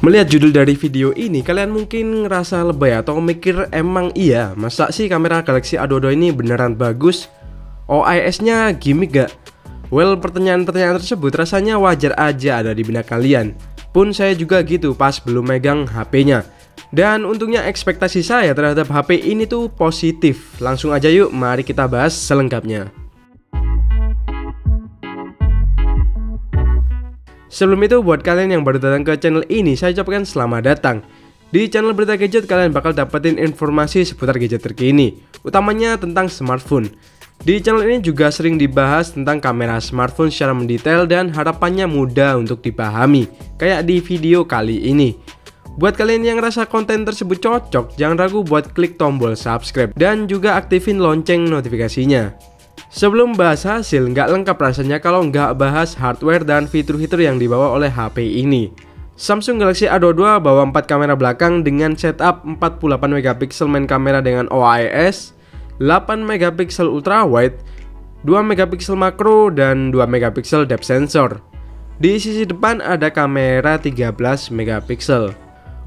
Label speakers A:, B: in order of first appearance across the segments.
A: Melihat judul dari video ini, kalian mungkin ngerasa lebay atau mikir emang iya, masa sih kamera Galaxy A22 ini beneran bagus? OIS-nya gimmick gak? Well, pertanyaan-pertanyaan tersebut rasanya wajar aja ada di benak kalian. Pun saya juga gitu pas belum megang HP-nya. Dan untungnya ekspektasi saya terhadap HP ini tuh positif. Langsung aja yuk, mari kita bahas selengkapnya. Sebelum itu, buat kalian yang baru datang ke channel ini, saya ucapkan selamat datang. Di channel Berita Gadget, kalian bakal dapetin informasi seputar gadget terkini, utamanya tentang smartphone. Di channel ini juga sering dibahas tentang kamera smartphone secara mendetail dan harapannya mudah untuk dipahami, kayak di video kali ini. Buat kalian yang rasa konten tersebut cocok, jangan ragu buat klik tombol subscribe dan juga aktifin lonceng notifikasinya. Sebelum bahas hasil, nggak lengkap rasanya kalau nggak bahas hardware dan fitur-fitur yang dibawa oleh HP ini. Samsung Galaxy A22 bawa 4 kamera belakang dengan setup 48MP main kamera dengan OIS, 8MP ultra wide, 2MP makro, dan 2MP depth sensor. Di sisi depan ada kamera 13MP.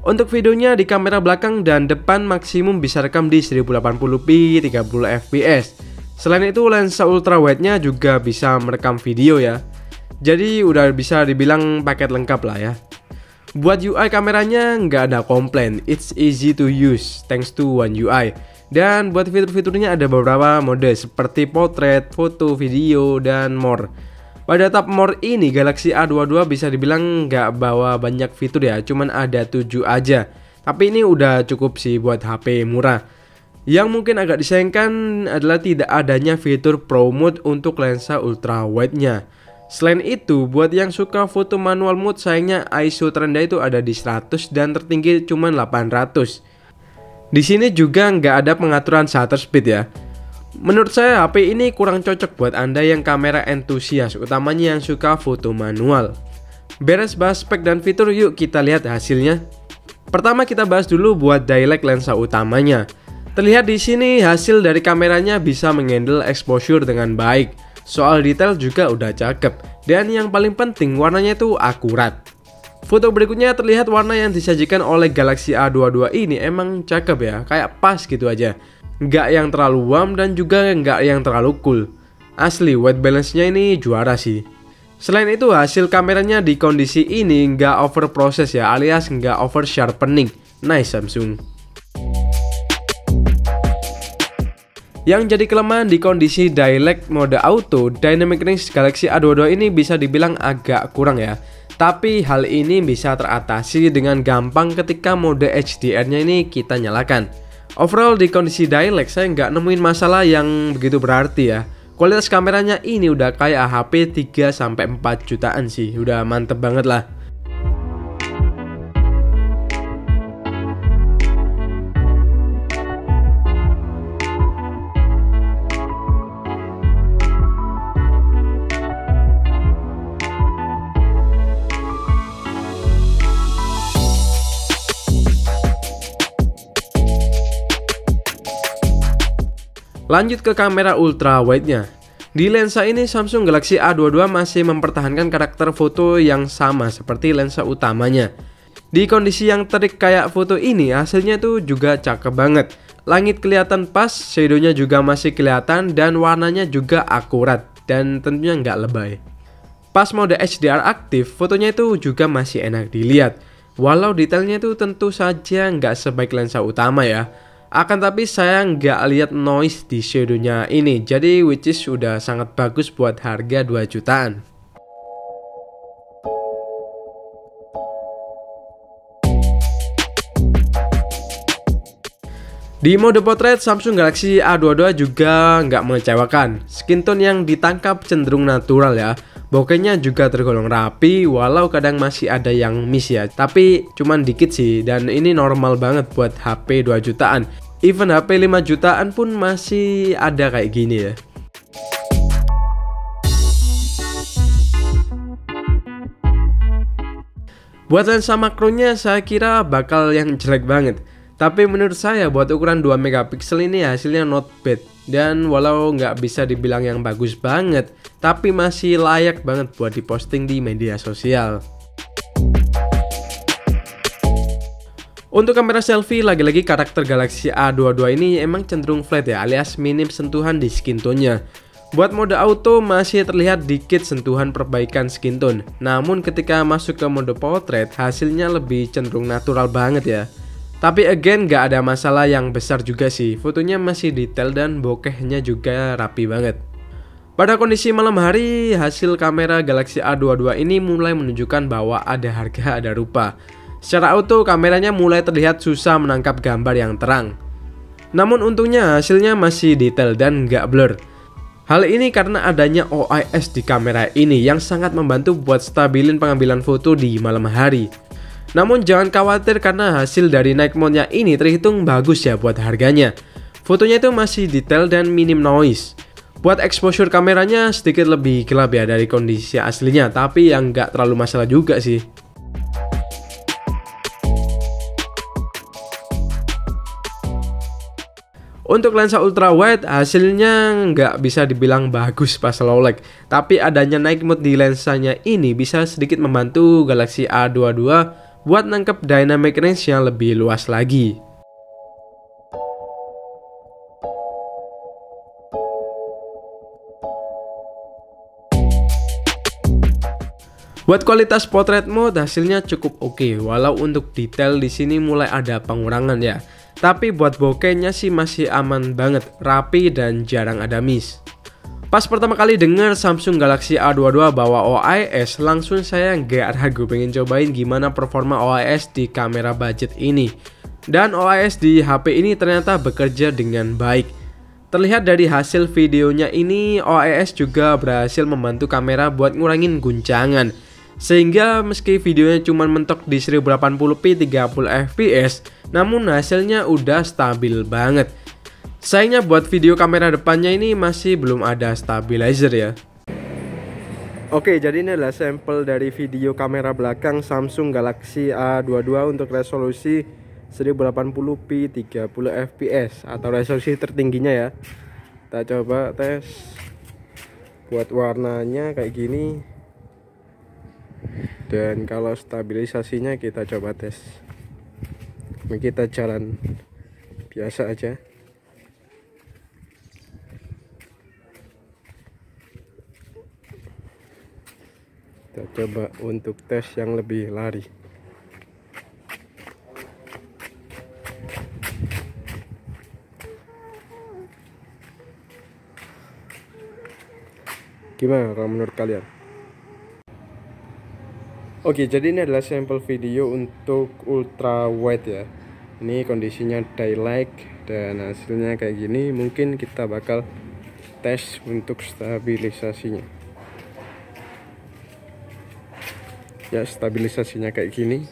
A: Untuk videonya di kamera belakang dan depan maksimum bisa rekam di 1080p 30fps. Selain itu, lensa ultra wide-nya juga bisa merekam video ya. Jadi udah bisa dibilang paket lengkap lah ya. Buat UI kameranya nggak ada komplain, it's easy to use thanks to One UI. Dan buat fitur-fiturnya ada beberapa mode seperti portrait, foto, video, dan more. Pada tab more ini, Galaxy A22 bisa dibilang nggak bawa banyak fitur ya, cuman ada 7 aja. Tapi ini udah cukup sih buat HP murah. Yang mungkin agak disayangkan adalah tidak adanya fitur Pro Mode untuk lensa ultra wide-nya. Selain itu, buat yang suka foto manual mode, sayangnya ISO terendah itu ada di 100 dan tertinggi cuma 800. Di sini juga nggak ada pengaturan shutter speed ya. Menurut saya HP ini kurang cocok buat Anda yang kamera entusias, utamanya yang suka foto manual. Beres bahas spek dan fitur, yuk kita lihat hasilnya. Pertama kita bahas dulu buat direct lensa utamanya. Terlihat di sini hasil dari kameranya bisa menghandle exposure dengan baik. Soal detail juga udah cakep. Dan yang paling penting, warnanya itu akurat. Foto berikutnya terlihat warna yang disajikan oleh Galaxy A22 ini emang cakep ya, kayak pas gitu aja. Nggak yang terlalu warm dan juga nggak yang terlalu cool. Asli white balance-nya ini juara sih. Selain itu, hasil kameranya di kondisi ini nggak over proses ya, alias nggak over sharpening. Nice Samsung. Yang jadi kelemahan di kondisi direct mode auto, dynamic range Galaxy A22 ini bisa dibilang agak kurang ya. Tapi hal ini bisa teratasi dengan gampang ketika mode HDR-nya ini kita nyalakan. Overall di kondisi direct saya nggak nemuin masalah yang begitu berarti ya. Kualitas kameranya ini udah kayak HP 3-4 jutaan sih, udah mantep banget lah. Lanjut ke kamera ultra wide-nya. Di lensa ini Samsung Galaxy A22 masih mempertahankan karakter foto yang sama seperti lensa utamanya. Di kondisi yang terik kayak foto ini, hasilnya tuh juga cakep banget. Langit kelihatan pas, shadow-nya juga masih kelihatan dan warnanya juga akurat dan tentunya nggak lebay. Pas mode HDR aktif, fotonya itu juga masih enak dilihat. Walau detailnya itu tentu saja nggak sebaik lensa utama ya. Akan tapi saya nggak lihat noise di shadow-nya ini, jadi which is udah sangat bagus buat harga 2 jutaan. Di mode portrait, Samsung Galaxy A22 juga nggak mengecewakan. Skin tone yang ditangkap cenderung natural ya. Bokehnya juga tergolong rapi, walau kadang masih ada yang miss ya. Tapi cuman dikit sih, dan ini normal banget buat HP 2 jutaan. Even HP 5 jutaan pun masih ada kayak gini ya. Buat lensa makronya saya kira bakal yang jelek banget. Tapi menurut saya buat ukuran 2 MP ini hasilnya not bad. Dan walau nggak bisa dibilang yang bagus banget, tapi masih layak banget buat diposting di media sosial. Untuk kamera selfie, lagi-lagi karakter Galaxy A22 ini emang cenderung flat ya, alias minim sentuhan di skin tone-nya. Buat mode auto masih terlihat dikit sentuhan perbaikan skin tone. Namun ketika masuk ke mode portrait, hasilnya lebih cenderung natural banget ya. Tapi again gak ada masalah yang besar juga sih, fotonya masih detail dan bokehnya juga rapi banget. Pada kondisi malam hari, hasil kamera Galaxy A22 ini mulai menunjukkan bahwa ada harga ada rupa. Secara auto, kameranya mulai terlihat susah menangkap gambar yang terang. Namun untungnya hasilnya masih detail dan nggak blur. Hal ini karena adanya OIS di kamera ini yang sangat membantu buat stabilin pengambilan foto di malam hari. Namun jangan khawatir karena hasil dari night mode-nya ini terhitung bagus ya buat harganya. Fotonya itu masih detail dan minim noise. Buat exposure kameranya sedikit lebih gelap ya dari kondisi aslinya, tapi yang nggak terlalu masalah juga sih. Untuk lensa ultra wide hasilnya nggak bisa dibilang bagus pas low light, tapi adanya night mode di lensanya ini bisa sedikit membantu Galaxy A22 buat nangkep dynamic range yang lebih luas lagi. Buat kualitas portrait mode hasilnya cukup oke, walau untuk detail di sini mulai ada pengurangan ya. Tapi buat bokehnya sih masih aman banget, rapi dan jarang ada miss. Pas pertama kali denger Samsung Galaxy A22 bawa OIS, langsung saya nggak ragu pengen cobain gimana performa OIS di kamera budget ini. Dan OIS di HP ini ternyata bekerja dengan baik. Terlihat dari hasil videonya ini, OIS juga berhasil membantu kamera buat ngurangin guncangan. Sehingga meski videonya cuma mentok di 1080p 30 fps, namun hasilnya udah stabil banget. Sayangnya buat video kamera depannya ini masih belum ada stabilizer ya. Oke, jadi ini adalah sampel dari video kamera belakang Samsung Galaxy A22 untuk resolusi 1080p 30 fps atau resolusi tertingginya ya. Kita coba tes. Buat warnanya kayak gini. Dan kalau stabilisasinya kita coba tes. Ini kita jalan biasa aja. Kita coba untuk tes yang lebih lari. Gimana kalau menurut kalian? Oke, jadi ini adalah sampel video untuk ultra wide ya. Ini kondisinya daylight dan hasilnya kayak gini. Mungkin kita bakal tes untuk stabilisasinya. Ya, stabilisasinya kayak gini.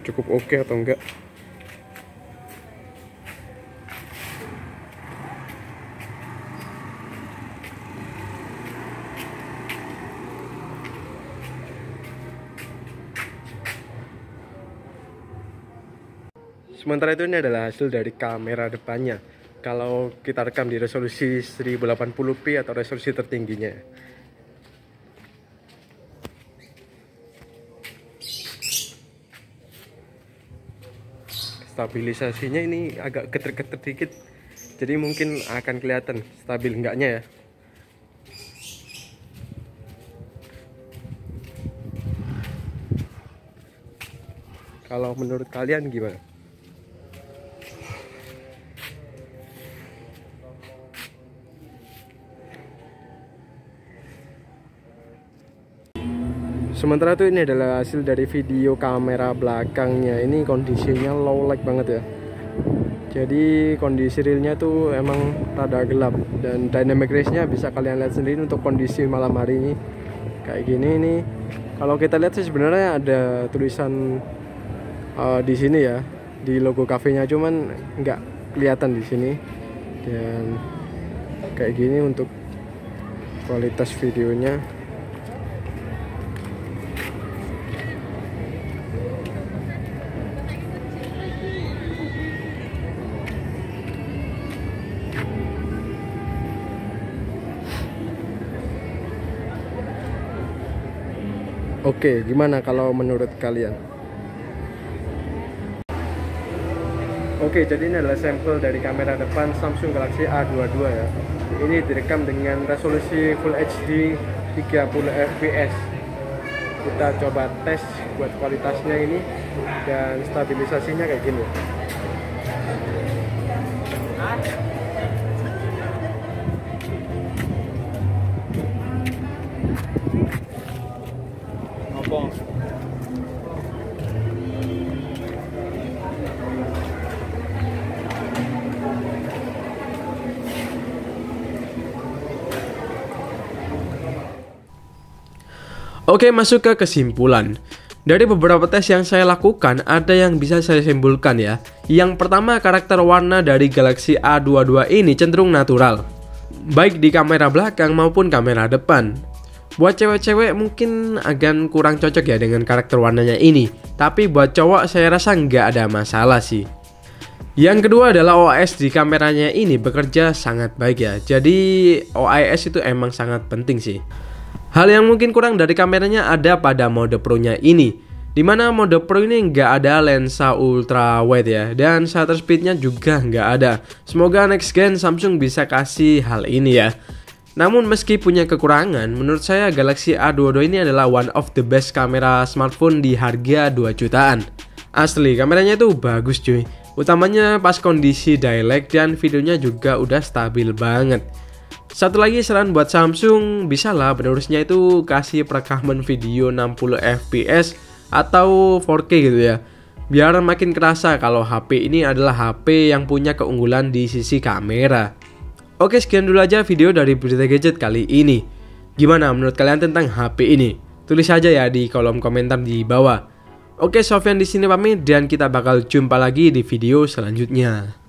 A: Cukup oke atau enggak? Sementara itu ini adalah hasil dari kamera depannya. Kalau kita rekam di resolusi 1080p atau resolusi tertingginya. Stabilisasinya ini agak geter-geter dikit. Jadi mungkin akan kelihatan stabil enggaknya ya. Kalau menurut kalian gimana? Sementara itu ini adalah hasil dari video kamera belakangnya. Ini kondisinya low light banget ya. Jadi kondisi realnya tuh emang rada gelap. Dan dynamic range-nya bisa kalian lihat sendiri untuk kondisi malam hari ini. Kayak gini nih. Kalau kita lihat sih sebenarnya ada tulisan di sini ya, di logo kafenya, cuman nggak kelihatan di sini. Dan kayak gini untuk kualitas videonya. Oke, gimana kalau menurut kalian? Oke, jadi ini adalah sampel dari kamera depan Samsung Galaxy A22 ya. Ini direkam dengan resolusi Full HD 30 fps. Kita coba tes buat kualitasnya ini dan stabilisasinya kayak gini.
B: Ngomong.
A: Oke, masuk ke kesimpulan. Dari beberapa tes yang saya lakukan, ada yang bisa saya simpulkan ya. Yang pertama, karakter warna dari Galaxy A22 ini cenderung natural, baik di kamera belakang maupun kamera depan. Buat cewek-cewek mungkin agak kurang cocok ya dengan karakter warnanya ini, tapi buat cowok saya rasa nggak ada masalah sih. Yang kedua adalah OIS di kameranya ini bekerja sangat baik ya. Jadi OIS itu emang sangat penting sih. Hal yang mungkin kurang dari kameranya ada pada mode Pro-nya ini, dimana mode Pro ini nggak ada lensa ultra wide ya, dan shutter speednya juga nggak ada. Semoga next gen Samsung bisa kasih hal ini ya. Namun meski punya kekurangan, menurut saya Galaxy A22 ini adalah one of the best kamera smartphone di harga 2 jutaan. Asli, kameranya tuh bagus cuy. Utamanya pas kondisi dialog dan videonya juga udah stabil banget. Satu lagi saran buat Samsung, bisa lah penerusnya itu kasih perekaman video 60 fps atau 4K gitu ya. Biar makin kerasa kalau HP ini adalah HP yang punya keunggulan di sisi kamera. Oke, sekian dulu aja video dari Berita Gadget kali ini. Gimana menurut kalian tentang HP ini? Tulis aja ya di kolom komentar di bawah. Oke, Sofyan di sini pamit dan kita bakal jumpa lagi di video selanjutnya.